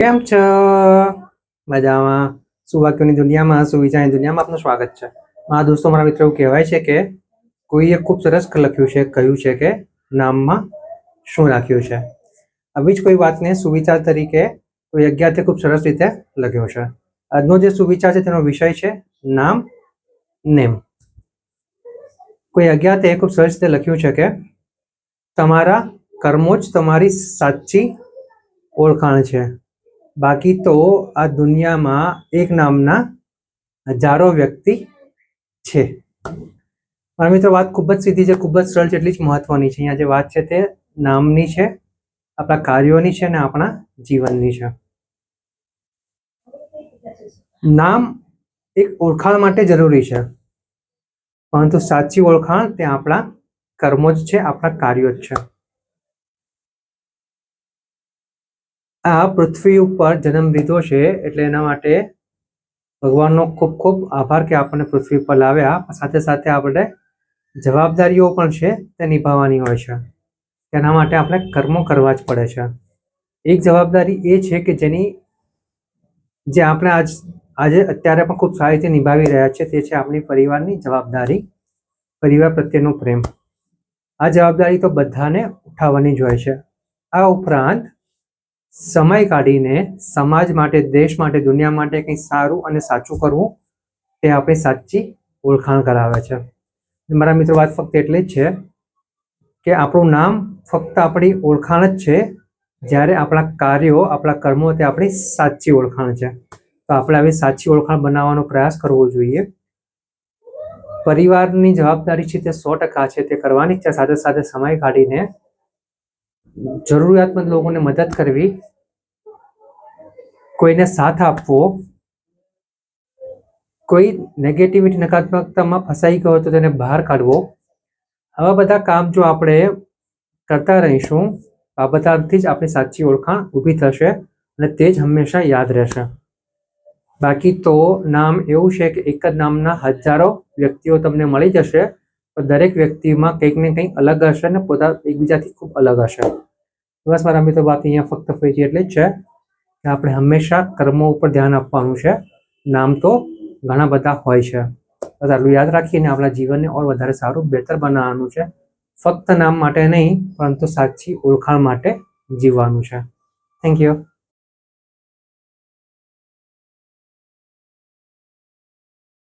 કેમ છો? મજામાં? સુવાક્યોની દુનિયામાં, સુવિચારની દુનિયામાં આપનું સ્વાગત છે. મારા દોસ્તો, મારા મિત્રો, એવું કહેવાય છે કે કોઈએ ખૂબ સરસ લખ્યું છે, કહ્યું છે કે નામમાં શું રાખ્યું છે. આવી જ કોઈ વાતને સુવિચાર તરીકે કોઈ અજ્ઞાતે ખૂબ સરસ રીતે લખ્યો છે. આજનો જે સુવિચાર છે તેનો વિષય છે નામ, નેમ. કોઈ અજ્ઞાતે ખૂબ સરસ રીતે લખ્યું છે કે તમારા કર્મો જ તમારી સાચી ઓળખાણ છે. બાકી તો આ દુનિયામાં એક નામના હજારો વ્યક્તિ છે. મારા મિત્રો, વાત ખૂબ જ સીધી છે, ખૂબ જ સરળ છે, એટલી જ મહત્વની છે. અહીંયા જે વાત છે તે નામની છે, આપણા કાર્યોની છે અને આપણા જીવનની છે. નામ એક ઓળખાણ માટે જરૂરી છે, પરંતુ સાચી ઓળખાણ તે આપણા કર્મો જ છે, આપણા કાર્યો જ છે. આ પૃથ્વી ઉપર જન્મ લીધો છે એટલે એના માટે ભગવાનનો ખૂબ ખૂબ આભાર કે આપણને પૃથ્વી પર લાવ્યા. સાથે સાથે આપણે જવાબદારીઓ પણ છે તે નિભાવવાની હોય છે. તેના માટે આપણે કર્મો કરવા જ પડે છે. એક જવાબદારી એ છે કે જે આપણે આજે અત્યારે પણ ખૂબ સારી રીતે નિભાવી રહ્યા છે, તે છે આપણી પરિવારની જવાબદારી, પરિવાર પ્રત્યેનો પ્રેમ. આ જવાબદારી તો બધાને ઉઠાવવાની જ હોય છે. આ ઉપરાંત સમય કાઢીને સમાજ માટે, દેશ માટે, દુનિયા માટે કંઈ સારું અને સાચું કરવું તે આપણી સાચી ઓળખાણ કરાવે છે. મારા મિત્રો, વાત ફક્ત એટલી જ છે કે આપણું નામ ફક્ત આપણી ઓળખાણ જ છે, જ્યારે આપણા કાર્યો, આપણા કર્મો તે આપણી સાચી ઓળખાણ છે. તો આપણે આવી સાચી ઓળખાણ બનાવવાનો પ્રયાસ કરવો જોઈએ. પરિવારની જવાબદારી છે તે 100% છે, તે કરવાની જ છે. સાથે સાથે સમય કાઢીને જરૂરિયાતમંદ લોકોને મદદ કરવી, કોઈને સાથ આપવો, કોઈ નેગેટિવિટી, નકારાત્મકતામાં ફસાઈ ગયો તો તેને બહાર કાઢવો. આવા બધા કામ જો આપણે કરતા રહીશું, આ બધાથી જ આપણી સાચી ઓળખાણ ઊભી થશે અને તે જ હંમેશા યાદ રહેશે. બાકી તો નામ એવું છે કે એક જ નામના હજારો વ્યક્તિઓ તમને મળી જશે, પણ દરેક વ્યક્તિમાં કંઈક ને કંઈક અલગ હશે અને એકબીજાથી ખૂબ અલગ હશે. બસ મારા મિત્રો, વાત અહીંયા ફક્ત ફરી એટલી જ છે કે આપણે હંમેશા કર્મો ઉપર ધ્યાન આપવાનું છે. નામ તો ઘણા બધા હોય છે, બસ આટલું યાદ રાખીને આપણા જીવનને ઓર વધારે સારું, બહેતર બનાવવાનું છે. ફક્ત નામ માટે નહીં, પરંતુ સાચી ઓળખાણ માટે જીવવાનું છે. Thank you.